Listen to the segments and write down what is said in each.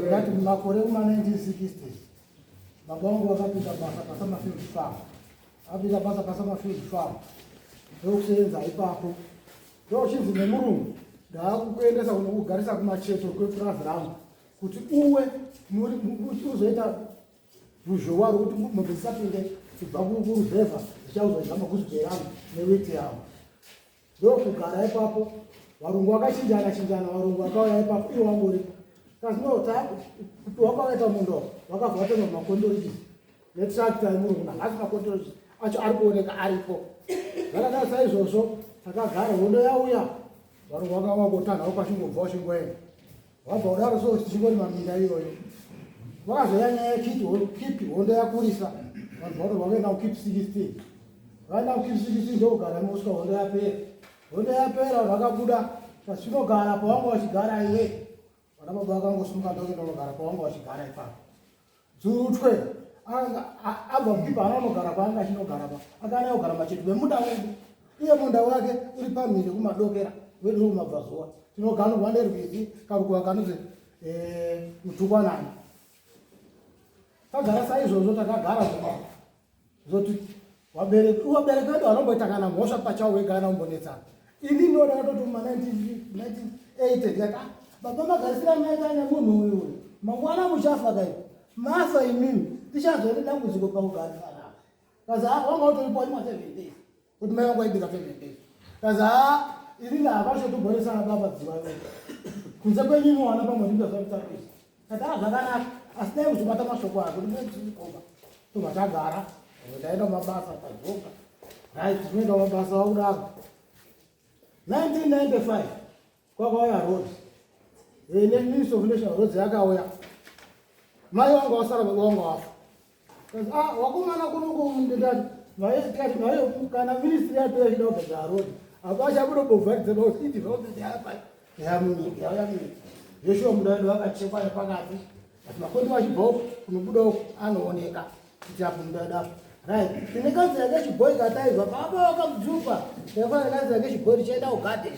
Ngati makore kuma 1960s baba wangu wakapinda basa pasama field farm, apinda basa pasama field farm ndokusenza ipapo ndochinzi nemurungu ndaakukuendesa kunokugarisa kumacheto kwepurazi rangu kuti uwe uzoita ruzhowa rwokuti mombe dzisapinde kubva kuruzevha dzichauzozama kuzvigerana neweti yavo. Ndokugara ipapo varungu vakachinjana varungu vakauya ipapo iwo wangori kazinota kuti wakaita mundo wakabva watenga makondoriji netrakta yemurungu nahasi makondoriji acho ari kuoneka aripo. Zvakadaro saizvozvo takagara hondo yauya varungu vakangotanawo pachingobva uchingoenda wabva kudaro so tichingori maminda iyoyo vakazoya nyaya yekipi hondo yakurisa vanhu vato vakaenda kukipi 16 vaenda kukipi 16 ndokugara mosvika hondo yapera vakabuda pachinogara pawanga vachigara iwe vana baba vakangosimuka ndokuenda kunogara pawanga vachigara ipapo dzurutwe abva kukipi hana unogara paanga achinogara pa akana kugara macheto vemunda wedu iye munda wake uri pamhiri kumadokera wedu kumabvazuva tinoganurwa nerwizi karukuva kanonzi mutukwanani. Tagara saizvozvo takagara zoti vabereki vedu vanomboita kana mhosva pachavo vega anombonetsana. Ini ndinoda katoti muma1980 ndikati baba magarisira maita nemunhu uyu mangwana muchafa kai mafa imimi tichazori dambudziko pakugarisana kazi wanga utoripo ima 7 days kuti mai vangu aibika 7 days kazi ini havashotombonesana baba dziva kunze kwenyimi wana pamwe ndingazvakutarisa kati zvakanaka asi dai kuzobata mashoko ako ndinotiikoma tobva tagara ndaenda mabasa tadzoka right tinoenda mabasa wakudaro 1995 kwakauya roads neministry of national roads yakauya mai wangu wasara baba wangu wafa kazi wakomana kunoku ndikati tikati mai kana ministry yatoya chida kugadzira road apachakunobovharidza nokuti roads yapa yamunyika yamunyika yeshuwa muda wedu wakachekwa nepakati ati makondi wachibva kunobuda anooneka kuti apo muda wedu apo right tine kanzira kechibhoi kataibva baba wakamudzupa taifanira kanzira kechibhoi tichaenda kugadheni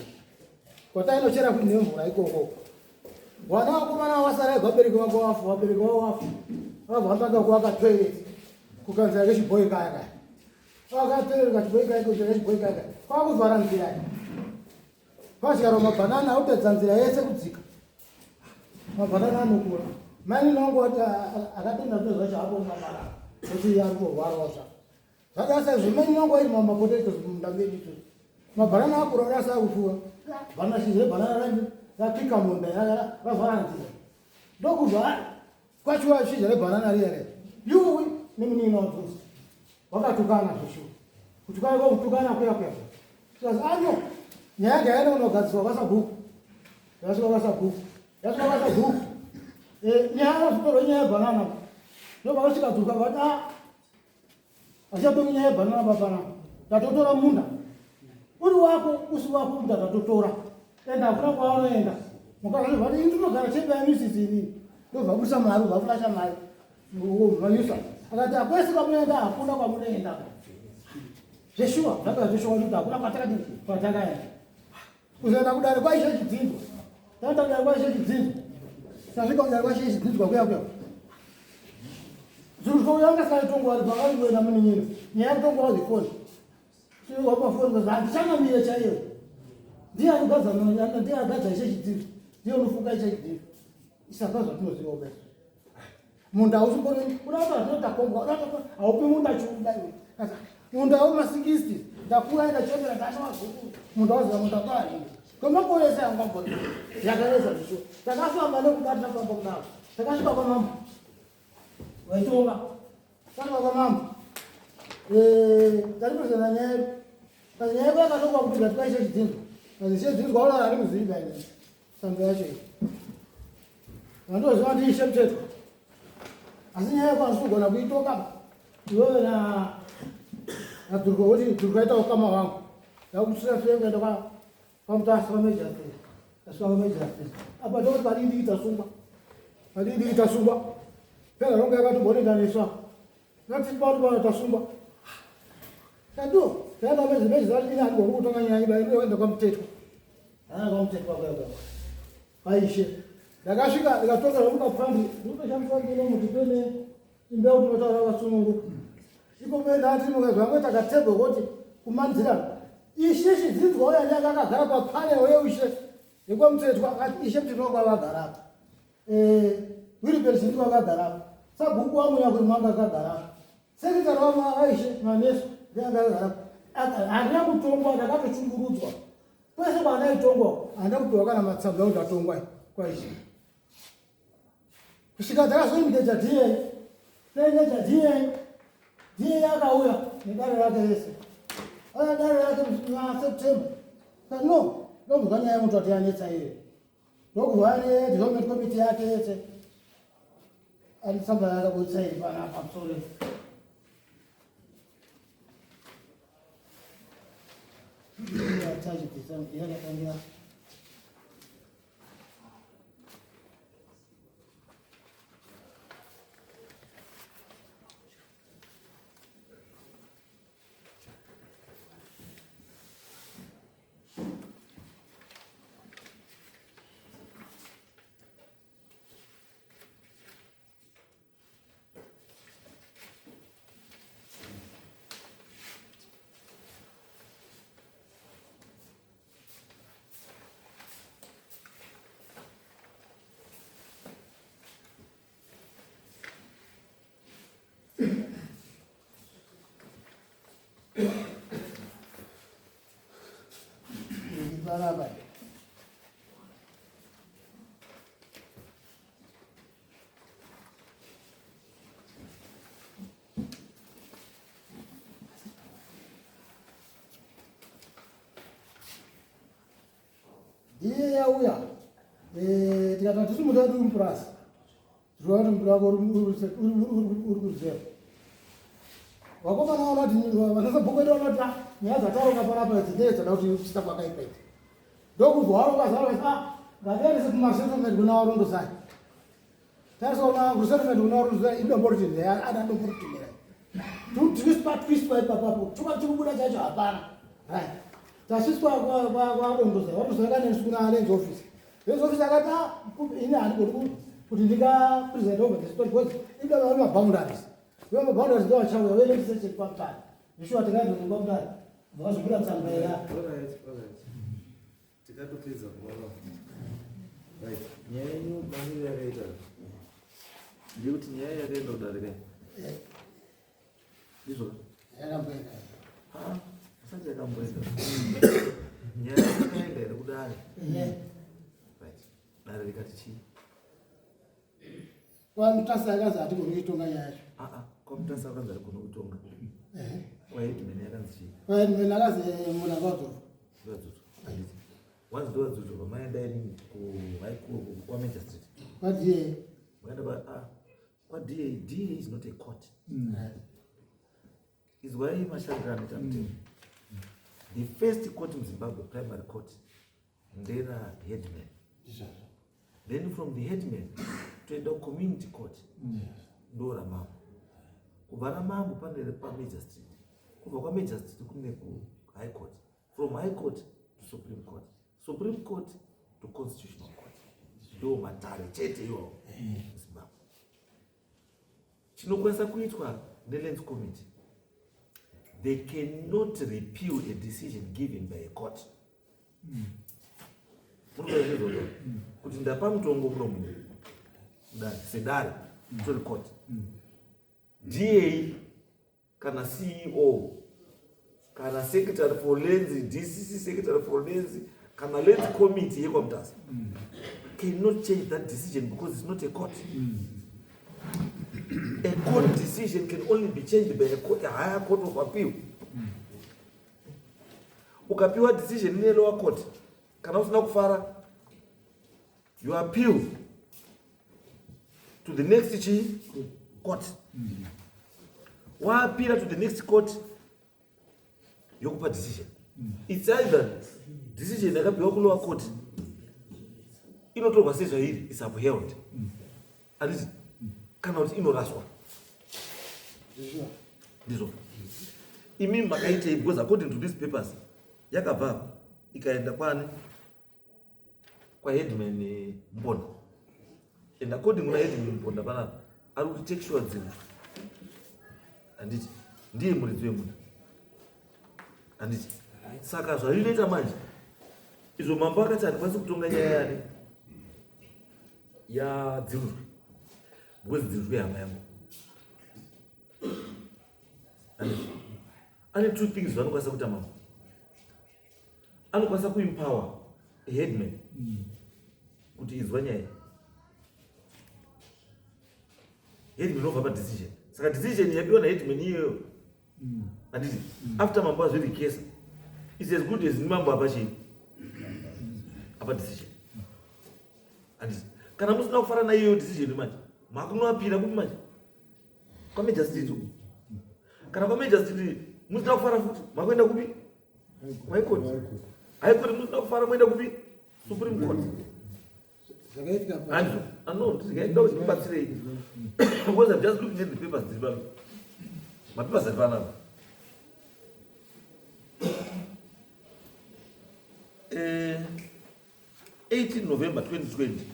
kwatainochera kuti nemvura ikoko wana wakomana wasara vabereki vako wafu vabereki vavo wafu vabvambanga kuvaka toilet kukanzira kechibhoi kaya kaya vakatoereka chibhoi kaya kechibhoi kaya kaya kwakuvhara nzira iyi kwasvikaro mabhanana autedza nzira yese kudzika mabhanana anokura maini nongoti akatenda zvino zvacho apo mabhanana kuti ari kurwarawo zva zvakasa zvimeni nongo iri mamapotatos mumunda medu mabhanana akura asa kukura vanashizire bhanana rangu rapika munda ravhara nzira ndokubva kwachiwa shizha rebhanana riyere yuwi nemunini wabvuzi wakatukana zveshuwa kutukana kwakutukana kuya kuya sikazi ano nyaya yanga yaenda kunogadziswa kwasabhuku yasvika kwasabhuku nyaya zvitorwe nyaya yebhanana ndobva vasvikadzuka vati achatori nyaya yebhanana babanana tatotora munda uri wako usi wako munda tatotora enda hakuna kwaanoenda mukazvati indinogara chemba yamisisi inini ndobva busa mari ubva flasha mari manyusa akati akwese kwamunoenda hakuna kwamunoenda zveshuwa zvaka zveshuwa kuti hakuna kwatakaenda kuzoenda kudare kwaishe chidzinzwa taenda kudare kwaishe chidzinzwa tasvika kudare kwaishe chidzinzwa kuya kuya zviro zvouyanga saitongwari pakangoenda munin'ina nyaya yekutongwara zvifoni wapafoni kazi handichangamire chaiyo ndiye anogadza ishe chidzinzwa ndiye unofunga ishe chidzinzwa isaka zvatinoziva besa munda hausimboneni unaa zvinotakombwa haupi munda chiudaiwe munda wema60 ndakura ndachembera ndashawazukuru munda waziva munda kwari kwemakoresa yangamboni yakareza zvisho takafamba nekudati tafamba kudaro takasvika kwamambo waitonga tasvika kwamambo tariprezenta nyaya yedu kazi nyaya yedu yakatongwa kuti ngatikaishe chidzinzwa kazi ishe dzinzwa aunara ari kuziva ine samba yacho iyi vandoziva ndiishe mutetwa asi nyaya kwanisogona kuitoka iwewe na turikuita ukama wangu yakutusira tuengaenda kwamutasa kwamejastiri asvika kwamejastiri apa ndoti padii itasungwa pega ronga yakatobonekaniswa natipautipana tasungwa kando taenda mezimezizalini andikori kutonga nyanya kwamutetwa kwamuteka kwaishe ndakasvika ndikatoka zvamukapfandi ndikutoshamswangino mutipene imbeu tinotaura vasununguka ipo mendatinokazvamwe takatebwe kuti kumanzira ishe chidzidzwa uya nyaka akagara papane weushe nekwamutetwa ati ishe mtinoka vagarapa wilibert ndiko akagarapa sabhuku wamunya kuti mwanga akagarapa sekitari wamaishe maneso ndiangagarapa handina kutongwa ndakatochungurudzwa kwese kwanaitongwa handa kupiwa kana matsamba kuti atongwa kwaishe kusvika dzakazoimidedza diye yakauya nedare rake rese aya dare rake maseptemba no ndobva nyaya yemutu ati yanetsa iye ndokubva development committee yake yese anisamba yakaburitsa iri pana pamusoro yakatangira barabar diye yauya tikati tisumuta tiri mupurasi tiriva kuti mupura wako uri kuzewa wakomana vanoti vanasabhukuenda vanoti nyaya dzataruka panapa dzidedzada kuti chita kwakaipaita ndokubva warokazaa ngatiendese kumasettlement kuna varondosai tarisaona kusettlement kuna varondosai idomboriti ndeya ada ndomboritimerai twispa ipapapo chuka chikubuda chacho hapana tasviswa kwarondosai varondosai kanensi kuna range office range office akati ini handikoti kuti ndingapresent over the story because ida vari maboundaries vemaboundaries ndovachauya velemsechekupapani ishua tingaidonekupapani vakazobuda tsamba tikatopedza kuona nyaya yenyu maniro yakaita ndekuti nyaya yakaenda kudarika ndizvo yakamboenda asati yakamboenda nyaya yakaenda iri kudare dare rikati chii kwamutasa yakanzi hatigoni kuitonga nyaya yacho kwamutasa yakanzi hatigoni kutonga kwahedman yakanzi chii kwahedman akanzi munanga wadzoka wanzi ndowadzoka pamaenda ini kuhaikuru kwamajor street kwadiye waenda kwada is not a court izwai mashandiro anoita mutemo the first court muzimbabwe primary court ndera headman then from the headman toenda community court ndo ramambo kubva ramambo panere pamajor street kubva kwamajor street kune kuhigh court from high court to supreme court to constitutional court ndo matare chete iwawo muzimbabwe chinokwanisa kuitwa nelands committee they cannot repeal a decision given by a court kuti ndapa mutongo muno munhu sedare tori court da kana ceo kana secretary for lands dcc secretary for lands kana lands committee yekwamutasa cannot change that decision because it's not a court a court decision can only be changed by a higher court of appeal ukapiwa decision ine lower court kana usina kufara you appeal to the next court. Wapira to the next court, yokupa decision. It's either decision yakapiwa ku lower court, inotorwa sezvairi is upheld, and kana kuti inoraswa. Ndizvo. Imi makaitei because according to these papers, yakabva ikaenda kwani kwa headman Mbonda. And according to headman Mbonda pana ari kuti take sure dzinhu. Anditi ndiye muridzi wemunda. Anditi saka zvarinoita manje izvo mambo akati handikwanisi kutonga nyaya yane yadzirurwa because dzirurwa hama yangu. Ane two things zvanokwanisa kuita mambo. Anokwanisa kuempower a headman kuti izwa nyaya. Headman over decision. Saka decision yapiwa na headman iyoyo. Anditi after mambo azvirikesa, it's as good as mambo apachi apa decision. Anditi kana musina kufara na iyo decision manje, makunowapira kupi manje kwa major state uku. Kana kwa major state musina kufara futi makuenda kupi high court. High court musina kufara moenda kupi Supreme Court. Andrew, I know, because I'm just looking at the papers. My papers are run out. 18 November 2020.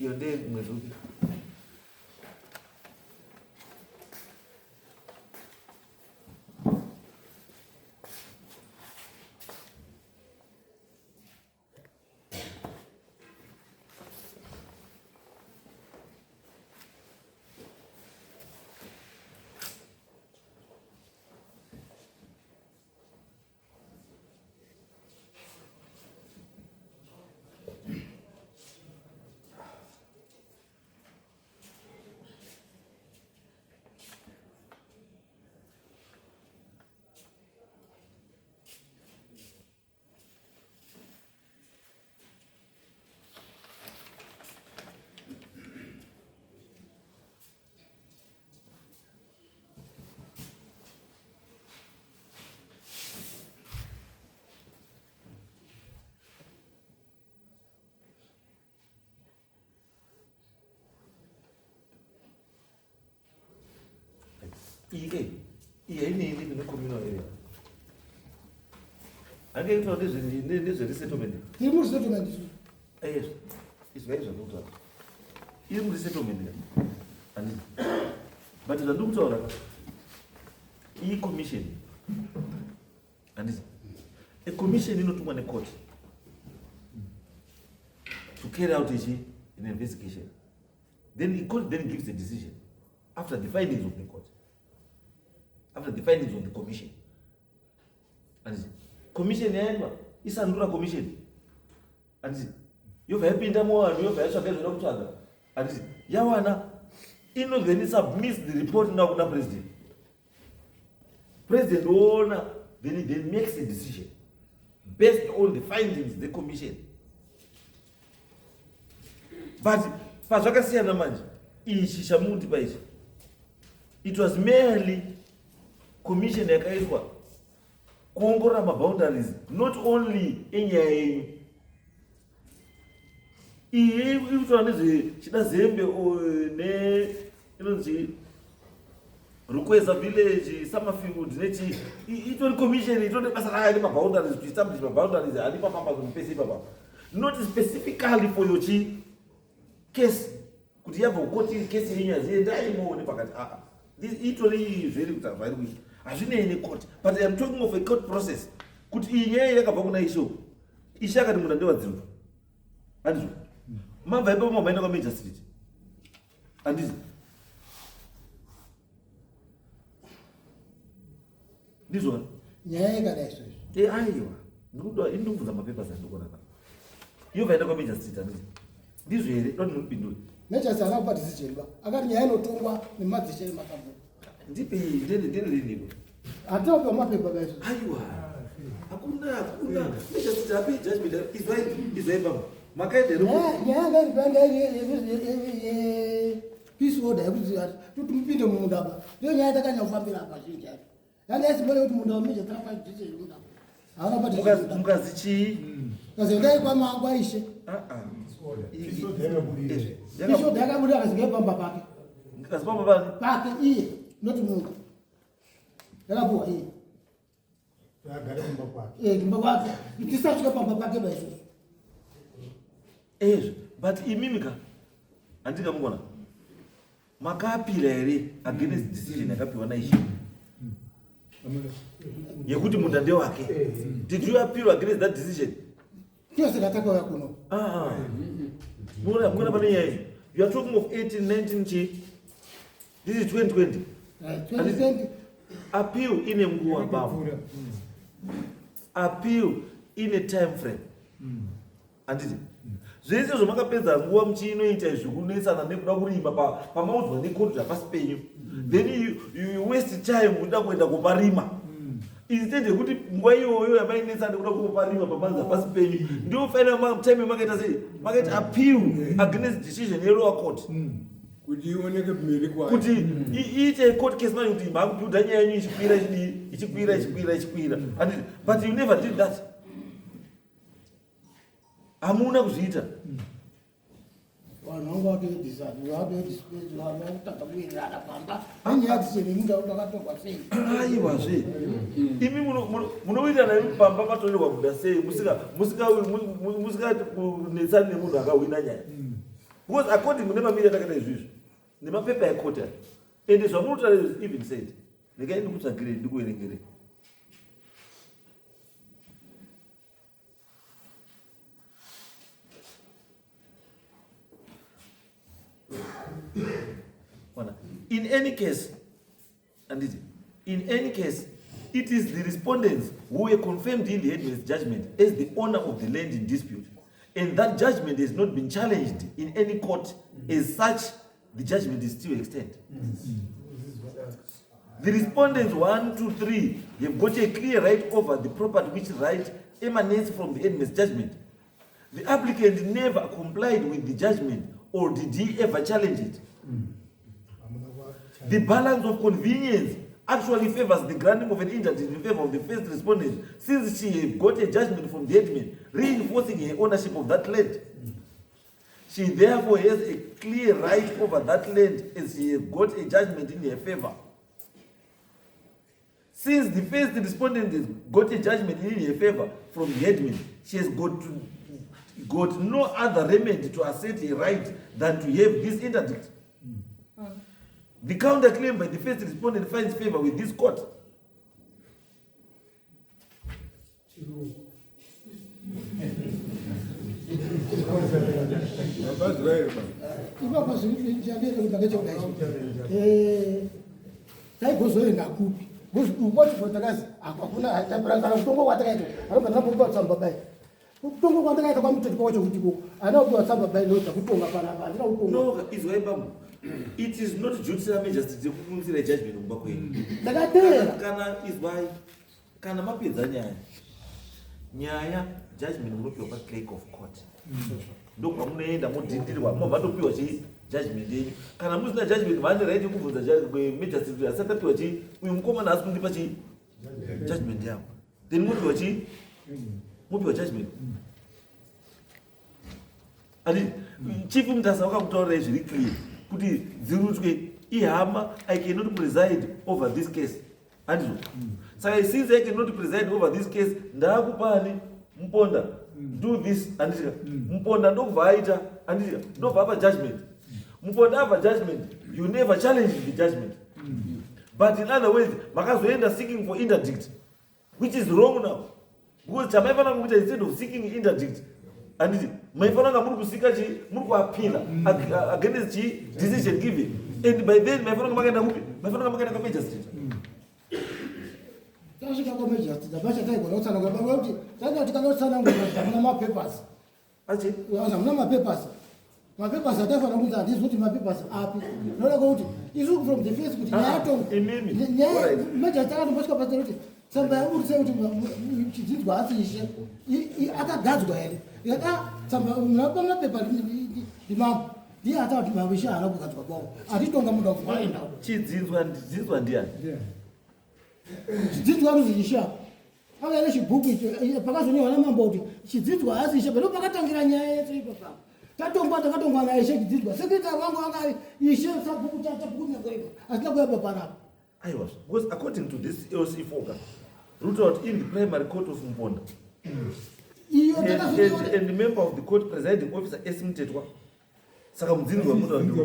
Your day, Mwezuki. Ini communal area. Again, for this is resettlement. Yes, it's very important. Even resettlement. And but the doctor, commission, and a commission is not to a court to carry out an investigation. Then the court then gives a decision after the findings of the court. After the findings of the commission. And commission yaenda isandura commission. And you've happened more and you've actually got to other. And yawana then submits the report now to the president. President owner then makes a decision based on the findings of the commission. But pazvakasiyana manje ichi chamuti paichi, it was merely commission yakaitwa kuongorora maboundaries not only enyaya yenyu iyi ikuitwa nezvechida zembe ne inonzi Rukweza village Summerfield nechi itori commission itori basa rayo maboundaries to establish maboundaries ali pamamba kumpesi papa not specifically for your case kuti yabva kukoti case yenyu azienda imo nepakati this itori zviri kutavari kuita hazvine any court, but I am talking of a court process. Kuti inyaya yakabva kuna isho ishe akati munhu ndewadzirwa handizvo mabva ipapo maenda kwa major street handizvo ndizvo nyaya yakadai izvozvo aiwa ndikuda indikubvunza mapepers andikona pa iyo vaenda kwa major street handizvo ndizvo here doti munopindura major street akakupa decision ba akati nyaya inotongwa nemadzishe emakambo ndipe ndiniko ataupa mapepa kaizvo aiwa hakuna major street api judgment izvai baba makaenda nyanga ipanga peace order yekuti kuti mupinde mumunda ndio nyaya takanyafambira apa zhinji apo yanga isibone kuti munda wamije takapajise munda hauna pati mukazi chii kazi ndai kwa mangu aishe isho daka muri akazinge pamba pake kazi pamba bani pake iye not munda yakapuwa iye kumba kwake tisasvika pamba pake baizvozvo ezvo but imimika handikamugona makapira here against decision yakapiwa naishe yekuti munda ndewake did you appeal against that decision tiyose katakauya kuno muna pane nyaya you are talking of 1819 chi this is 2020 2020 appeal ine nguva bavo appeal ine time frame handiti zvese zvamakapedza nguva muchinoita zvekunetsana nekuda kurima pamaudzwa nekoti zvapasi penyu then you waste time uda kuenda kuparima instead yekuti nguva iyoyo yamainetsana nekuda kuparima pamanzi apasi penyu ndio final time makaita sei makaita appeal against decision yelower court kuti ioneke kumiri kwayo kuti iite court case manje kuti makupyudha nyaya yenyu ichikwira but you never did that hamuna kuzviita vanhu vanga vatoedisani vatoedisipezi vanhu vakutanga kuwirirana pamba nenyaya dzisene munda wakatorwa sei aiwazve imi munowirirana pamba patorerwa muda sei musikati kunetsani nemunhu akahwina nyaya because according nemamiri atakaita izvizvo nemapepa ekoti ende zvamunotaura even said ndikaendi kutsvagire ndikuverengere in any case it is the respondents who were confirmed in the headman's judgment as the owner of the land in dispute, and that judgment has not been challenged in any court. As such, the judgment is still extant. The respondents 1, 2, 3 have got a clear right over the property which right emanates from the headman's judgment. The applicant never complied with the judgment, or did he ever challenge it? The balance of convenience actually favors the granting of an interdict in favor of the first respondent, since she has got a judgment from the headman reinforcing her ownership of that land. She therefore has a clear right over that land, as she has got a judgment in her favor. Since the first respondent has got a judgment in her favor from the headman, she has got no other remedy to assert a right than to have this interdict. The counterclaim by the first respondent finds favor with this court. No, it is not judicial majesty to consider judgment on Bakwe. Kana is why Kana mapedza nyaya judgment unopiwa clerk of court. Ndokwa munoenda modhindirwa mobvatopiwa chi judgment yenyu. Kana musina judgment vane right kuvhunza majesty asatapiwa chi uyu mukomana asi kundipa chi judgment yako. Then mopiwa chi mopiwa judgment. Adi chief Mutasa wakakutaurira zviri clear kuti dzirutwe ihama I cannot preside over this case. Andizvo. Saka since I cannot preside over this case, ndakupani muponda do this andika muponda ndokubva aita andika ndobva apa judgment. Muponda apa judgment, you never challenge the judgment. But in other words, makazoenda seeking for interdict, which is wrong now. Because chamaifana kuita instead of seeking interdict, anditi maifana nga muri kusika chi muri kuappeal against chi decision given. And by then maifana nga makaenda kupi? Maifana nga makaenda kwa magistrate. Tasika kwa magistrate, basha taiko na utsana kwa kuti tanga tikanotsana ngoma ma papers. Achi, Waza mna papers. Ma papers atafana kuti ati zoti ma papers api. Nola kuti isu from the face kuti nyato. Nya magistrate akatoposka pa kuti samba uri sekuti chidzidzwa asi ishe akagadzwa here. Yaka Samba unapanga pepa di mambo. Dia hata watu mawisha hapo katika bongo. Atitonga muda wa kuenda. Chidzidzwa ndiani? Chidzidzwa ruzisha. Anga ile chibuku icho pakazo wana mambo kuti chidzidzwa asisha pero pakatangira nyaya yetu ipo pa. Tatongwa na ishe chidzidzwa. Sekretari wangu anga ishe sabuku tata buku kwa hivyo. Asina kwa pana. Aiwa, because according to this LC focus, root out in the primary court of Mponda. And the member of the court presiding officer esimtetwa. Saka mdzinzi wa muda ndio.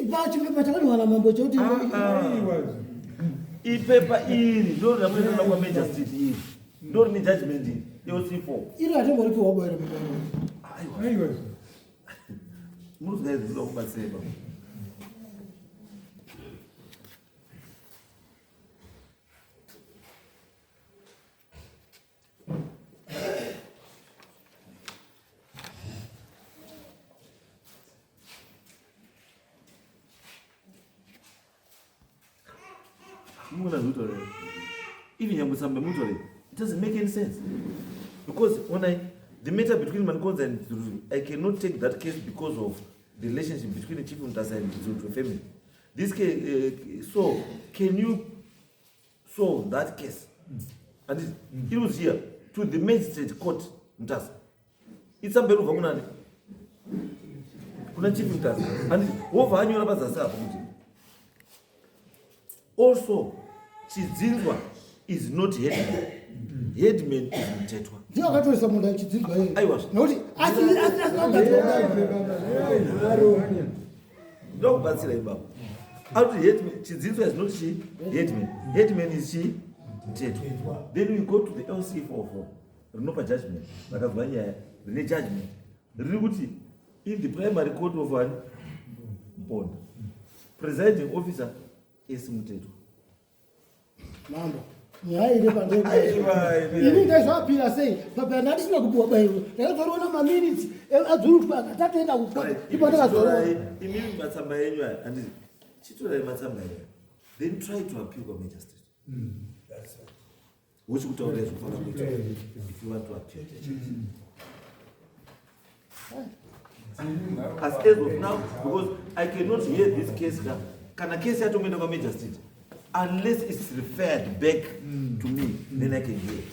Bachi pepa takani wana mambo choti. Ipepa ili ndio nakwenda kwa majesty hii. Ndio ni judgment hii. LC4. Ile atembo lipo wabwera mimi. Aiwa. Muzi guys ndio kubaseba. Even it doesn't make any sense. Because when the matter between Mankonza and Zulu, I cannot take that case because of the relationship between the Chief Mutasa and the Zulu family. This case, so can you solve that case? And it was here to the magistrate court Mutasa. It's a better of kuna Chief Mutasa. And over annual bazaar. Also, Chizinwa is not headman. Headman is Mtetwa. Ndio wakati someone chizinwa yeye. I was. Noti No, but say about. How to headman? Chizinwa is not she headman. Headman is she Mtetwa. Then we go to the LC44. No judgment. Bakavanya the judgment. Really in the primary court of one bond. Presiding officer is Mtetwa. Mambo. Nyaya ile pande. Ini ndio swapila sei. Baba nadi sina kubwa bayo. Leo tunaona ma minutes. Azuru kwa tataenda kukwa. Ipo nataka tuone. Imimi matsamba yenyu and chitula matsamba yenyu. Then try to appeal to magistrate. That's right. Which would always follow if you want to appeal. As of now, because I cannot hear this case now. Can a case to me the magistrate? Unless it's referred back to me, then I can hear it.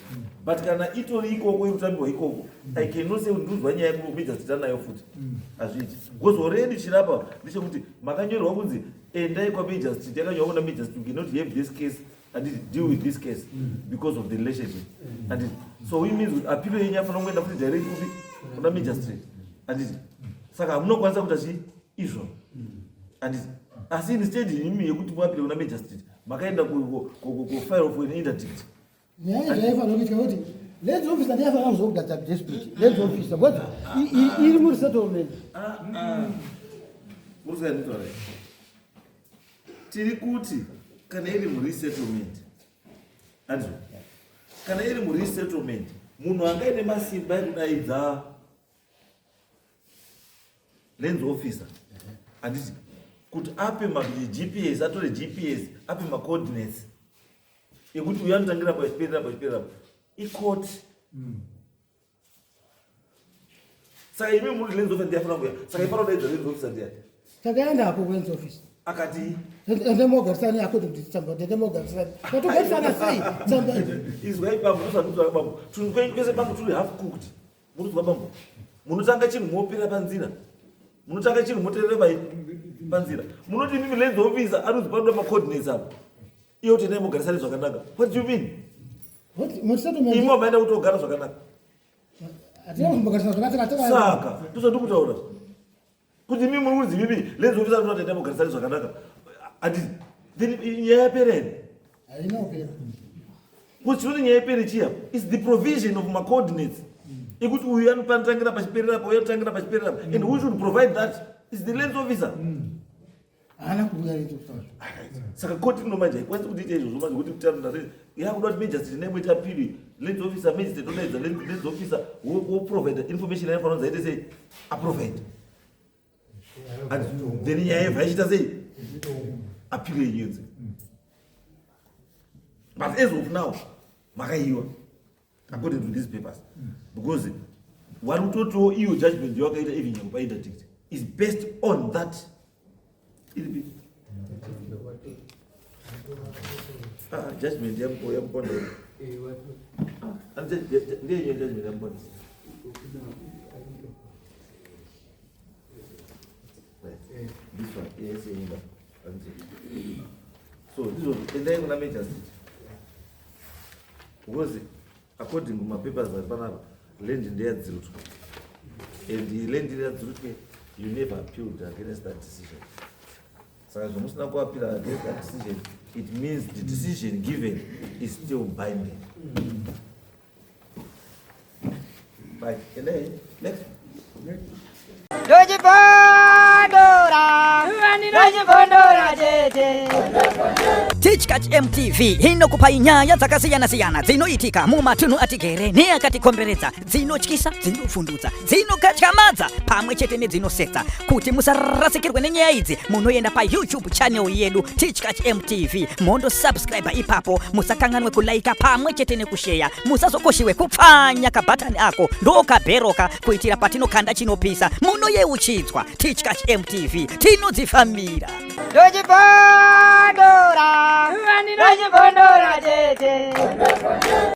But can I eat or equal? I cannot say when you have magistrate and I foot as it was already Shirapa. This is Makanyo Robuzi, and I come magistrate. Tell your own magistrate, you cannot have this case and deal with this case because of the relationship. And so we mean appeal in your phone when the direct on the magistrate. And Saka, I'm not going to see issue. And as instead, you mean you could work on a magistrate. Makaenda ku file of an interdict. Yeah, I know it what. Let's office that have an answer that dispute. Let's office what? Ilmu settlement. What's that story? Tirikuti kana ilmu resettlement. Anzo. Kana ilmu resettlement. Munhu angaine masimba ekudaidza lens officer. Anditi kuti ape ma GPS atore GPS ape ma coordinates ekuti uyantangira pa chipera ikoti saka ime muri lens officer ndiafuna kuya saka iparo daidza lens officer ndiya Takaenda hapo lens office akati ndemogarisani yako kuti tsamba ndemogarisani totogarisana sei tsamba izwa ipambo tusanduzwa bambo tunkwese bambo tuli half cooked muruzwa bambo munotanga chinhu mopera panzira munotanga chinhu moterera panzira munoti mimi lens officer ari kuzipanda ma coordinates apo iyo tene mugarisani zvakanaka. What do you mean? What settlement? Imo maenda kutogara zvakanaka. Atina mugarisani zvakanaka saka tuzoti kutaura kuti mimi muruzi mimi lens officer ari kutenda mugarisani zvakanaka ati then nyaya yapera haina opera kuti choti nyaya yapera chia is the provision of my coordinates ekuti uyu anopantangira pachiperera pa uyu anotangira pachiperera pa and who should provide that is the lens officer. Ana kubuya leto story. Saka koti inomanja ikwanisa kuti ite izvo manje kuti kutana yakuda kuti magistrate nemwe appeal lens officer magistrate odaidza lens officer wo provide information inofanira zaite sei a provide and then nyaya yebva ichita sei appeal yenyenze. But as of now makaiwa according to these papers because One to you judgment you are even your interdict is based on that. Judgment this one, yes, so this was the day when I made just because according to my papers that land in there zero, and the land in there zero, you never appealed against that decision. So as almost not appeal against that decision, it means the decision given is still binding. Right, and then next. Teachcatch MTV inokupa inyaya dzakasiyana-siyana dzinoitika mumatunhu atigere neakatikomberedza, dzinotyisa, dzinofundutsa, dzinokatyamadza pamwe chete nedzinosetsa. Kuti musarasikirwe nenyaya idzi, munoenda pa YouTube channel yedu Teachcatch MTV, mondo subscribe ipapo, musakanganwe kulaika pamwe chete nekushare, musazokoshiwe kupfanya kabhatani ako ndokabheroka kuitira patinokanda chinopisa munoyeuchidzwa. Teachcatch MTV tinodzifambira. Dojibondora, dojibondora,